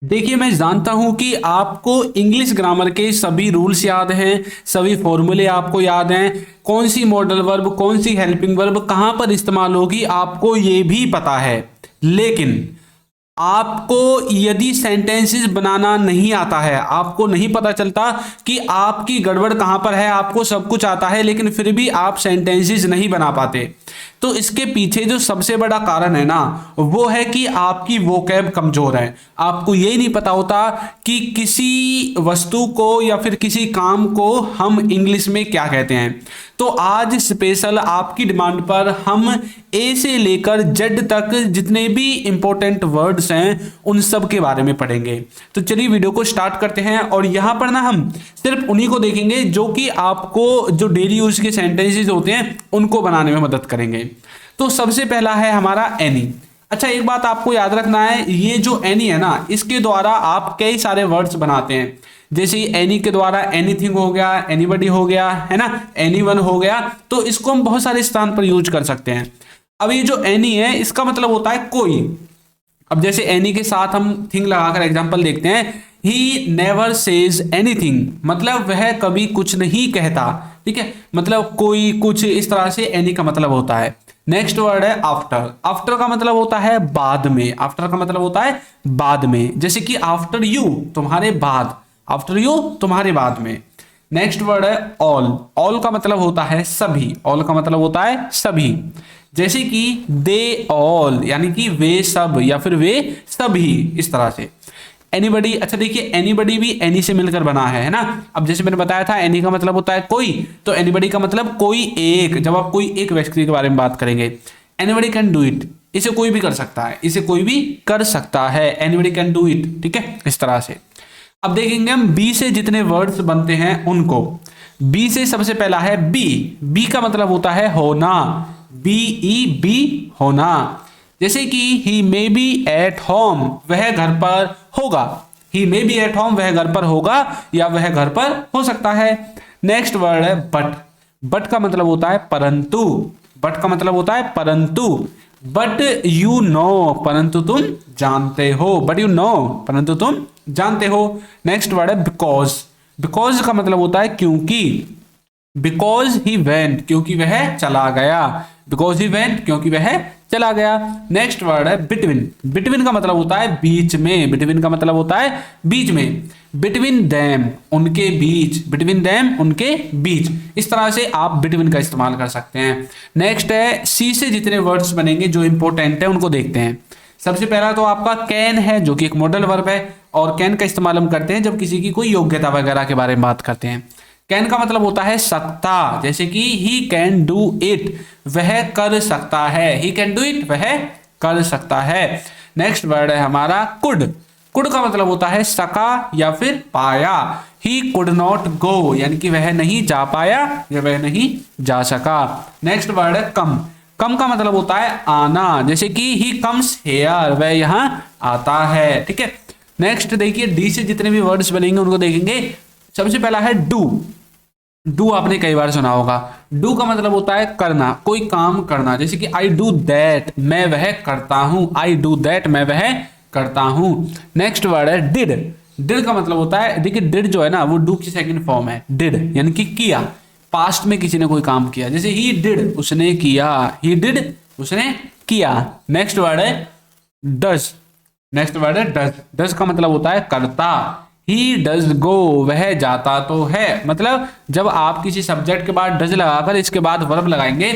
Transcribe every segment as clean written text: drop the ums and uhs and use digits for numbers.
देखिए, मैं जानता हूं कि आपको इंग्लिश ग्रामर के सभी रूल्स याद हैं, सभी फॉर्मूले आपको याद हैं, कौन सी मॉडल वर्ब, कौन सी हेल्पिंग वर्ब कहां पर इस्तेमाल होगी, आपको ये भी पता है। लेकिन आपको यदि सेंटेंसेस बनाना नहीं आता है, आपको नहीं पता चलता कि आपकी गड़बड़ कहां पर है, आपको सब कुछ आता है लेकिन फिर भी आप सेंटेंसेस नहीं बना पाते, तो इसके पीछे जो सबसे बड़ा कारण है ना, वो है कि आपकी वोकैब कमजोर है। आपको यही नहीं पता होता कि किसी वस्तु को या फिर किसी काम को हम इंग्लिश में क्या कहते हैं। तो आज स्पेशल आपकी डिमांड पर हम ए से लेकर जेड तक जितने भी इंपॉर्टेंट वर्ड्स हैं उन सब के बारे में पढ़ेंगे। तो चलिए वीडियो को स्टार्ट करते हैं, और यहां पर ना हम सिर्फ उन्हीं को देखेंगे जो कि आपको जो डेली यूज के सेंटेंसेस होते हैं उनको बनाने में मदद करेंगे। तो सबसे पहला है हमारा एनी। अच्छा, एक बात आपको याद रखना है, ये जो एनी है ना, इसके द्वारा आप कई सारे वर्ड्स बनाते हैं। जैसे एनी के द्वारा एनीथिंग हो गया, एनीबडी हो गया, है ना, एनीवन हो गया, तो इसको हम बहुत सारे स्थान पर यूज कर सकते हैं। अब ये जो एनी है इसका मतलब होता है कोई। अब जैसे एनी के साथ हम थिंग लगाकर एग्जांपल देखते हैं, ही नेवर सेज एनीथिंग, मतलब वह कभी कुछ नहीं कहता। ठीक है, मतलब कोई, कुछ, इस तरह से एनी का मतलब होता है। नेक्स्ट वर्ड है आफ्टर। आफ्टर का मतलब होता है बाद में। आफ्टर का मतलब होता है बाद में, जैसे कि आफ्टर यू, तुम्हारे बाद। आफ्टर यू, तुम्हारे बाद में। नेक्स्ट वर्ड है ऑल। ऑल का मतलब होता है सभी। ऑल का मतलब होता है सभी, जैसे कि दे ऑल, यानी कि वे सब या फिर वे सभी, इस तरह से। एनीबडी। अच्छा देखिए, एनीबडी भी एनी से मिलकर बना है ना। अब जैसे मैंने बताया था एनी का मतलब होता है कोई, तो एनीबडी का मतलब कोई एक, जब आप कोई एक व्यक्ति के बारे में बात करेंगे। एनीबडी कैन डू इट, इसे कोई भी कर सकता है, इसे कोई भी कर सकता है। एनीबडी कैन डू इट, ठीक है, इस तरह से। अब देखेंगे हम बी से जितने वर्ड्स बनते हैं उनको। बी से सबसे पहला है बी। बी का मतलब होता है होना। बी ई बी, होना। जैसे कि ही मे बी एट होम, वह घर पर होगा। ही मे बी एट होम, वह घर पर होगा या वह घर पर हो सकता है। नेक्स्ट वर्ड है बट। बट का मतलब होता है परंतु। बट का मतलब होता है परंतु। बट यू नो, परंतु तुम जानते हो। बट यू नो, परंतु तुम जानते हो। नेक्स्ट वर्ड है बिकॉज। बिकॉज का मतलब होता है क्योंकि। बिकॉज ही वेंट, क्योंकि वह चला गया। बिकॉज ही वेंट, क्योंकि वह चला गया। नेक्स्ट वर्ड है बिटवीन। बिटवीन का मतलब होता है बीच में। बिटवीन का मतलब होता है बीच में। बिटवीन देम, उनके बीच। बिटवीन देम, उनके बीच। इस तरह से आप बिटवीन का इस्तेमाल कर सकते हैं। नेक्स्ट है सी से जितने वर्ड्स बनेंगे जो इंपॉर्टेंट है उनको देखते हैं। सबसे पहला तो आपका कैन है, जो कि एक मॉडल वर्ब है, और कैन का इस्तेमाल हम करते हैं जब किसी की कोई योग्यता वगैरह के बारे में बात करते हैं। कैन का मतलब होता है सकता, जैसे कि ही कैन डू इट, वह कर सकता है। ही कैन डू इट, वह कर सकता है। नेक्स्ट वर्ड है हमारा कुड। कुड का मतलब होता है सका या फिर पाया। ही कुड नॉट गो, यानी कि वह नहीं जा पाया या वह नहीं जा सका। नेक्स्ट वर्ड है कम। कम का मतलब होता है आना, जैसे कि ही कम्स हेयर, वह यहां आता है। ठीक है, नेक्स्ट देखिए डी से जितने भी वर्ड्स बनेंगे उनको देखेंगे। सबसे पहला है डू। डू आपने कई बार सुना होगा। डू का मतलब होता है करना, कोई काम करना, जैसे कि आई डू दैट, मैं वह करता हूं। आई डू दैट, मैं वह करता हूं। नेक्स्ट वर्ड है डिड। डिड का मतलब होता है, देखिए डिड जो है ना वो डू की सेकंड फॉर्म है। डिड यानी कि किया, पास्ट में किसी ने कोई काम किया, जैसे ही डिड, उसने किया। ही डिड, उसने किया। नेक्स्ट वर्ड है डज। नेक्स्ट वर्ड है डज। डज का मतलब होता है करता। ही डज गो, वह जाता तो है। मतलब जब आप किसी सब्जेक्ट के बाद डज लगाकर इसके बाद वर्ब लगाएंगे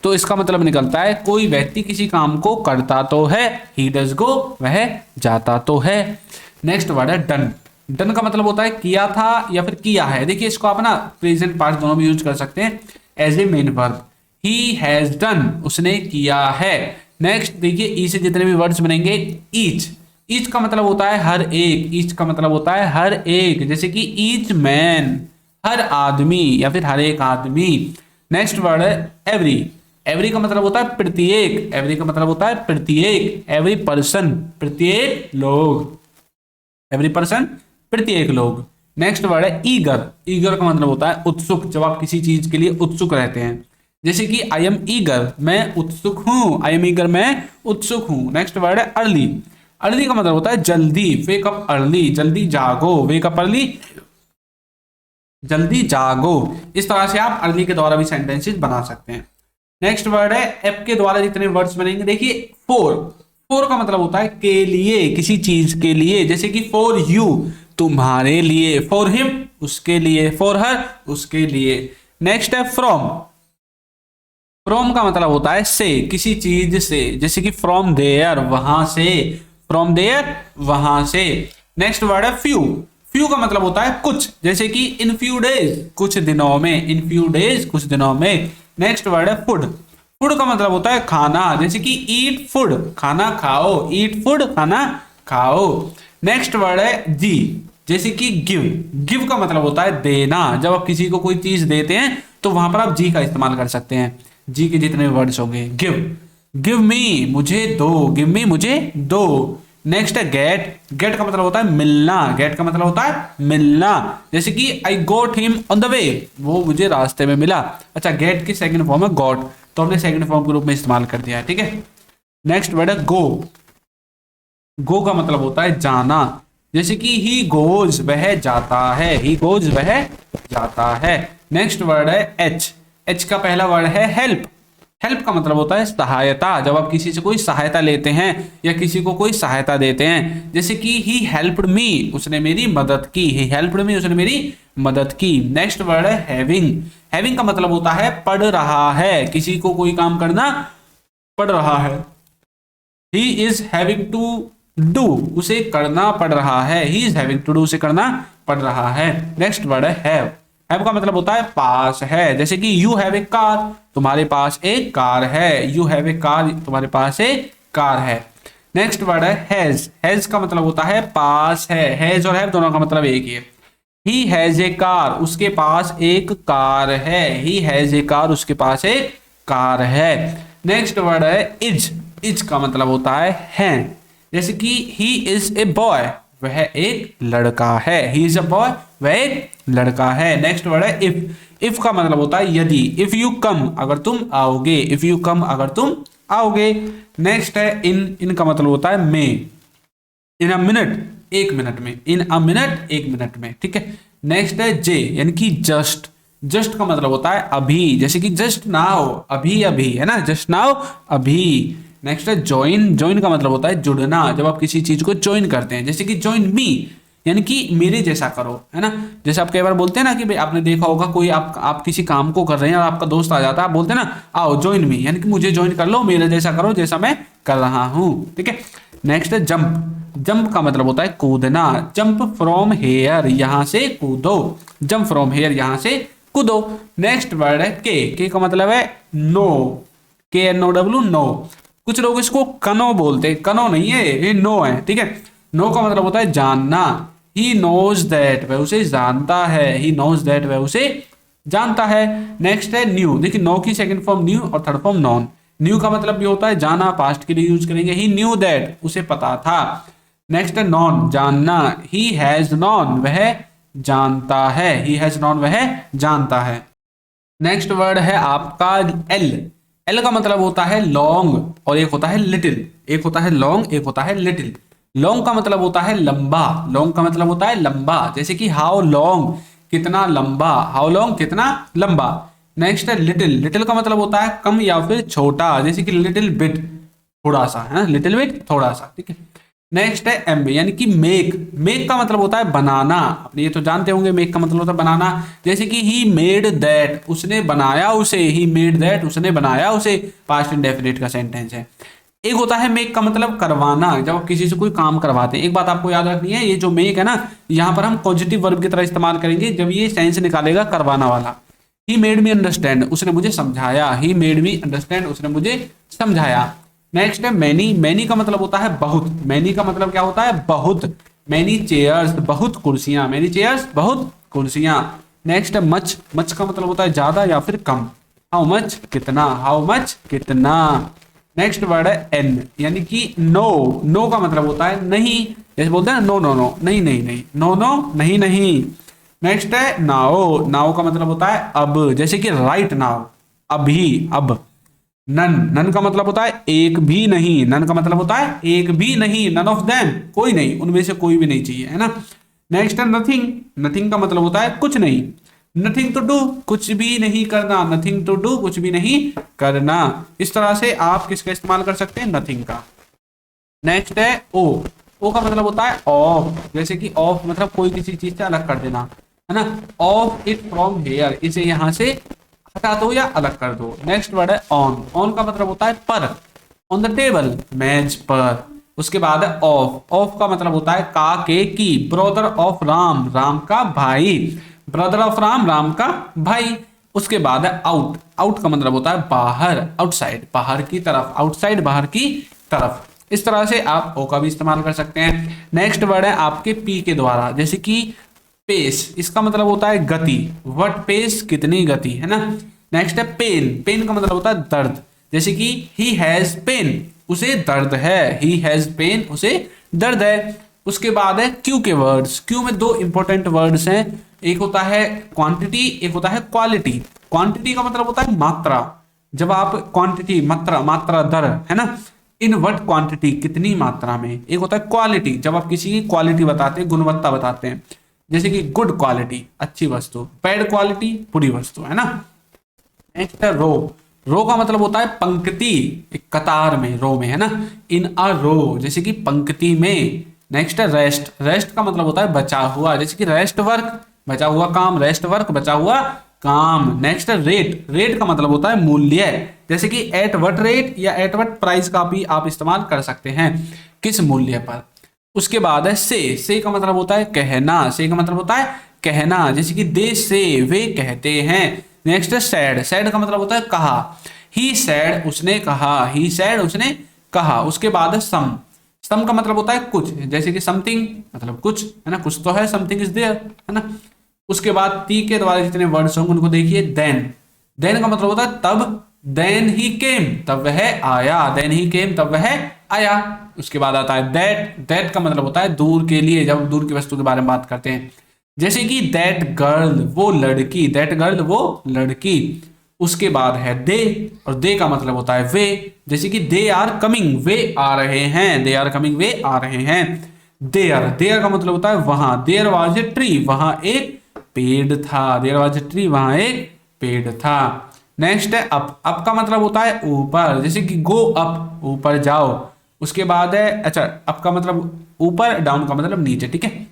तो इसका मतलब निकलता है कोई व्यक्ति किसी काम को करता तो है। ही डज गो, वह जाता तो है। नेक्स्ट वर्ड है डन। डन का मतलब होता है किया था या फिर किया है। देखिए इसको आप ना प्रेजेंट पास्ट दोनों भी यूज कर सकते हैं as a main verb. He has done, उसने किया है। नेक्स्ट देखिए ई से जितने भी वर्ड्स बनेंगे। ईच। ईच का मतलब होता है हर एक। ईच का मतलब होता है हर एक, जैसे कि ईच मैन, हर आदमी या फिर हर एक आदमी। नेक्स्ट वर्ड है एवरी। एवरी का मतलब होता है प्रत्येक। एवरी का मतलब होता है प्रत्येक। एवरी पर्सन, प्रत्येक लोग। एवरी पर्सन, प्रत्येक लोग। नेक्स्ट वर्ड है ईगर। ईगर का मतलब होता है उत्सुक, जब आप किसी चीज के लिए उत्सुक रहते हैं, जैसे कि आई एम ईगर, मैं उत्सुक हूं। आई एम ईगर, मैं उत्सुक हूं। नेक्स्ट वर्ड है अर्ली। अर्ली का मतलब होता है जल्दी, वेक अप अर्ली, जल्दी जागो, वेक अप अर्ली, जल्दी जागो। इस तरह से आप अर्ली के द्वारा भी सेंटेंसेस बना सकते हैं। नेक्स्ट वर्ड है एप के द्वारा जितने वर्ड्स बनेंगे, देखिए फॉर, फॉर का मतलब होता है के लिए, किसी चीज के लिए, जैसे कि फॉर यू तुम्हारे लिए, फॉर हिम उसके लिए, फॉर हर उसके लिए। नेक्स्ट है फ्रॉम, फ्रॉम का मतलब होता है से, किसी चीज से, जैसे कि फ्रॉम देयर वहां से, फ्रॉम देयर वहां से। नेक्स्ट वर्ड है फ्यू, फ्यू का मतलब होता है कुछ, जैसे कि इन फ्यू डेज कुछ दिनों में, इन फ्यू डेज कुछ दिनों में। नेक्स्ट वर्ड है फूड, फूड का मतलब होता है खाना, जैसे कि ईट फूड खाना खाओ, ईट फूड खाना खाओ। नेक्स्ट वर्ड है जी, जैसे कि गिव, गिव का मतलब होता है देना, जब आप किसी को कोई चीज देते हैं तो वहां पर आप जी का इस्तेमाल कर सकते हैं, जी के जितने वर्ड्स होंगे। गिव, गिव मी मुझे दो, गिव मी मुझे दो। नेक्स्ट है गेट, गेट का मतलब होता है मिलना, गेट का मतलब होता है मिलना, जैसे कि आई गोट हिम ऑन द वे, वो मुझे रास्ते में मिला। अच्छा, गेट की सेकंड फॉर्म है गॉट, तो हमने सेकंड फॉर्म के रूप में इस्तेमाल कर दिया है, ठीक है। नेक्स्ट वर्ड है गो, गो का मतलब होता है जाना, जैसे कि ही गोज वह जाता है, ही गोज वह जाता है। नेक्स्ट वर्ड है एच, एच का पहला वर्ड है हेल्प, हेल्प का मतलब होता है सहायता, जब आप किसी से कोई सहायता लेते हैं या किसी को कोई सहायता देते हैं, जैसे कि ही हेल्प्ड मी उसने मेरी मदद की, ही हेल्प्ड मी उसने मेरी मदद की। नेक्स्ट वर्ड है हैविंग, हैविंग का मतलब होता है पढ़ रहा है, किसी को कोई काम करना पड़ रहा है, he is having to do उसे करना पड़ रहा है, he is having to do उसे करना पड़ रहा है। नेक्स्ट वर्ड है हैव, हैव का मतलब होता है पास है, जैसे कि यू हैव ए कार तुम्हारे पास एक कार है, यू हैव ए कार तुम्हारे पास एक कार है। नेक्स्ट वर्ड है हैज, हैज का मतलब होता है पास है, हैज और हैव दोनों का मतलब एक ही है। ही हैज ए कार उसके पास एक कार है, ही हैज ए कार उसके पास एक कार है। नेक्स्ट वर्ड है इज, इज का मतलब होता है, जैसे कि ही इज ए बॉय वह एक लड़का है, ही इज अ बॉय वह एक लड़का है। नेक्स्ट वर्ड है इफ, इफ का मतलब होता है यदि, इफ यू कम अगर तुम आओगे, इफ यू कम अगर तुम आओगे। नेक्स्ट है इन, इन का मतलब होता है में, इन अ मिनट एक मिनट में, इन अ मिनट एक मिनट में, ठीक है। नेक्स्ट है जे यानी कि जस्ट, जस्ट का मतलब होता है अभी, जैसे कि जस्ट नाउ अभी अभी, है ना, जस्ट नाउ अभी। नेक्स्ट है ज्वाइन, ज्वाइन का मतलब होता है जुड़ना, जब आप किसी चीज को ज्वाइन करते हैं, जैसे कि ज्वाइन मी यानी कि मेरे जैसा करो, है ना। जैसे आप कई बार बोलते हैं ना कि भाई आपने देखा होगा कोई आप किसी काम को कर रहे हैं और आपका दोस्त आ जाता है, आप बोलते हैं ना आओ ज्वाइन मी, यानी कि मुझे ज्वाइन कर लो, मेरे जैसा करो जैसा मैं कर रहा हूँ, ठीक है। नेक्स्ट है जंप, जंप का मतलब होता है कूदना, जंप फ्रॉम हेयर यहाँ से कूदो, जंप फ्रॉम हेयर यहाँ से कूदो। नेक्स्ट वर्ड है के का मतलब है नो, के एन ओ डब्ल्यू नो, कुछ लोग इसको कनो बोलते हैं, कनो नहीं है ये नो है, ठीक है। नो का मतलब होता है जानना, ही नोज दैट वह उसे जानता है, ही नोज दैट वह उसे जानता है। नेक्स्ट है न्यू, देखिए नो की सेकंड फॉर्म न्यू और थर्ड फॉर्म नॉन, न्यू का मतलब भी होता है जाना, पास्ट के लिए यूज करेंगे, ही न्यू दैट उसे पता था। नेक्स्ट है नॉन जानना, ही हैज नॉन वह जानता है, ही हैज नॉन वह जानता है। नेक्स्ट वर्ड है आपका एल, एल का मतलब होता है लॉन्ग और एक होता है लिटिल, एक होता है लॉन्ग एक होता है लिटिल। लॉन्ग का मतलब होता है लंबा, लॉन्ग का मतलब होता है लंबा, जैसे कि हाउ लॉन्ग कितना लंबा, हाउ लॉन्ग कितना लंबा। नेक्स्ट है लिटिल, लिटिल का मतलब होता है कम या फिर छोटा, जैसे कि लिटिल बिट थोड़ा सा, है लिटिल बिट थोड़ा सा, ठीक है। नेक्स्ट है एम यानी कि मेक, मेक का मतलब होता है बनाना, अपने ये तो जानते होंगे मेक का मतलब होता है बनाना, जैसे कि ही मेड दैट उसने बनाया उसे, ही मेड दैट उसने बनाया उसे, पास्ट इंडेफिनिट का सेंटेंस है। एक होता है मेक का मतलब करवाना, जब आप किसी से कोई काम करवाते हैं। एक बात आपको याद रखनी है, ये जो मेक है ना यहाँ पर हम पॉजिटिव वर्ब की तरह इस्तेमाल करेंगे जब ये सेंस निकालेगा करवाना वाला। ही मेड मी अंडरस्टैंड उसने मुझे समझाया, ही मेड मी अंडरस्टैंड उसने मुझे समझाया। नेक्स्ट है मैनी, मैनी का मतलब होता है बहुत, मैनी का मतलब क्या होता है बहुत, मैनी चेयर्स बहुत कुर्सियां, मैनी चेयर्स बहुत कुर्सियां। नेक्स्ट है मच, मच का मतलब होता है ज्यादा या फिर कम, हाउ मच कितना, हाउ मच कितना। नेक्स्ट वर्ड है एन यानी कि नो, नो का मतलब होता है नहीं, जैसे बोलते हैं नो नो नो नहीं नहीं नहीं, नो नो नहीं नहीं। नेक्स्ट है नाओ, नाओ का मतलब होता है अब, जैसे कि राइट नाउ अभी अब। नन, नन का मतलब होता है एक भी नहीं, नन का मतलब होता है एक भी नहीं, नन ऑफ देम, कोई नहीं, उनमें से कोई भी नहीं चाहिए, है ना। नेक्स्ट है नथिंग, नथिंग का मतलब होता है कुछ नहीं, नथिंग टू डू, कुछ भी नहीं करना, नथिंग टू डू, कुछ भी नहीं करना। इस तरह से आप किसका इस्तेमाल कर सकते हैं, नथिंग का। नेक्स्ट है ओ, ओ का मतलब होता है ऑफ, जैसे कि ऑफ मतलब कोई किसी चीज से अलग कर देना, है ना। ऑफ इट फ्रॉम हेयर, इसे यहां से हटा दो या अलग कर दो। नेक्स्ट वर्ड है ऑन, ऑन का मतलब होता है पर, ऑन द टेबल, मेज पर। उसके बाद है ऑफ, ऑफ का मतलब होता है का के की, ब्रदर ऑफ राम, राम का भाई, ब्रदर ऑफ राम, राम का भाई। उसके बाद है आउट, आउट का मतलब होता है बाहर, आउटसाइड, बाहर की तरफ, आउटसाइड, बाहर की तरफ। इस तरह से आप ओ का भी इस्तेमाल कर सकते हैं। नेक्स्ट वर्ड है आपके पी के द्वारा, जैसे कि पेस, इसका मतलब होता है गति, व्हाट पेस, कितनी गति, है ना। नेक्स्ट है पेन, पेन का मतलब होता है दर्द, जैसे कि ही हैज पेन, उसे दर्द है, ही हैज पेन, उसे दर्द है। उसके बाद है क्यू के वर्ड्स, क्यू में दो इंपॉर्टेंट वर्ड्स हैं, एक होता है क्वांटिटी, एक होता है क्वालिटी। क्वांटिटी का मतलब होता है मात्रा, जब आप क्वांटिटी, मात्रा, मात्रा दर, है ना, इन व्हाट क्वांटिटी, कितनी मात्रा में। एक होता है क्वालिटी, जब आप किसी की क्वालिटी बताते हैं, गुणवत्ता बताते हैं, जैसे कि गुड क्वालिटी, अच्छी वस्तु, बैड क्वालिटी, बुरी वस्तु, है ना। नेक्स्ट है रो, रो का मतलब होता है पंक्ति, एक कतार में, रो में, है ना, इन अ रो, जैसे कि पंक्ति में। नेक्स्ट है रेस्ट, रेस्ट का मतलब होता है बचा हुआ, जैसे कि रेस्ट वर्क, बचा हुआ काम, रेस्ट वर्क, बचा हुआ काम। नेक्स्ट है रेट, रेट का मतलब होता है मूल्य, जैसे कि एट व्हाट रेट या एट व्हाट प्राइस का भी आप इस्तेमाल कर सकते हैं, किस मूल्य पर। उसके बाद है से का मतलब होता है कहना, से का मतलब होता है कहना, जैसे कि दे से, वे कहते हैं। नेक्स्ट है सैड, सैड का मतलब होता है कहा, ही सैड, उसने कहा, ही सैड, उसने कहा। उसके बाद है सम का मतलब होता है कुछ, जैसे कि समथिंग मतलब कुछ, है ना, कुछ तो है, समथिंग इज देयर, है ना। उसके बाद ती के द्वारा जितने वर्ड्स होंगे उनको देखिए। देन, देन का मतलब होता है तब, देन ही केम, तब वह आया, देन ही केम, तब वह आया। उसके बाद आता है दैट, दैट का मतलब होता है दूर के लिए, जब दूर की वस्तु के बारे में बात करते हैं, जैसे कि दैट गर्ल, वो लड़की, दैट गर्ल, वो लड़की। उसके बाद है दे, और दे का मतलब होता है वे, जैसे कि दे आर कमिंग, वे आ रहे हैं, दे आर कमिंग, वे आ रहे हैं। देयर, देयर का मतलब होता है वहां, देयर वाज ए ट्री, वहां एक पेड़ था, देयर वाज ए ट्री, वहां एक पेड़ था। नेक्स्ट है अप, अप का मतलब होता है ऊपर, जैसे कि गो अप, ऊपर जाओ। उसके बाद है, अच्छा, अप का मतलब ऊपर, डाउन का मतलब नीचे, ठीक है।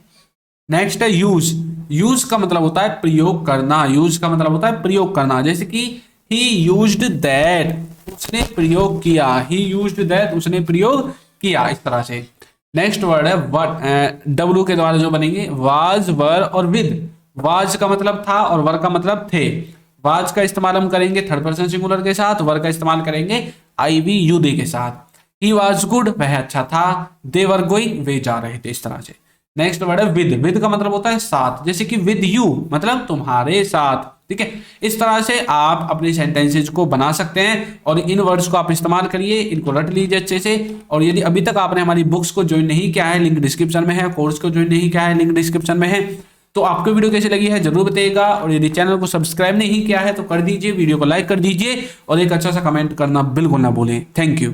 नेक्स्ट है यूज, यूज का मतलब होता है प्रयोग करना, यूज का मतलब होता है प्रयोग करना, जैसे कि ही यूज्ड दैट, उसने प्रयोग किया, ही यूज्ड दैट, उसने प्रयोग किया, इस तरह से। नेक्स्ट वर्ड है व्हाट, डब्ल्यू के द्वारा जो बनेंगे वाज, वर और विद। वाज का मतलब था और वर का मतलब थे। वाज का इस्तेमाल हम करेंगे थर्ड पर्सन सिंगुलर के साथ, वर का इस्तेमाल करेंगे आई वी यू दे के साथ। ही वॉज गुड, वह अच्छा था, दे वर गोइंग, वे जा रहे थे, इस तरह से। नेक्स्ट वर्ड है विद, विद का मतलब होता है साथ, जैसे कि विद यू मतलब तुम्हारे साथ, ठीक है। इस तरह से आप अपने सेंटेंसेज को बना सकते हैं और इन वर्ड्स को आप इस्तेमाल करिए, इनको रट लीजिए अच्छे से। और यदि अभी तक आपने हमारी बुक्स को ज्वाइन नहीं किया है, लिंक डिस्क्रिप्शन में है, कोर्स को ज्वाइन नहीं किया है, लिंक डिस्क्रिप्शन में है। तो आपको वीडियो कैसी लगी है जरूर बताइएगा, और यदि चैनल को सब्सक्राइब नहीं किया है तो कर दीजिए, वीडियो को लाइक कर दीजिए और एक अच्छा सा कमेंट करना बिल्कुल ना भूलें। Thank you.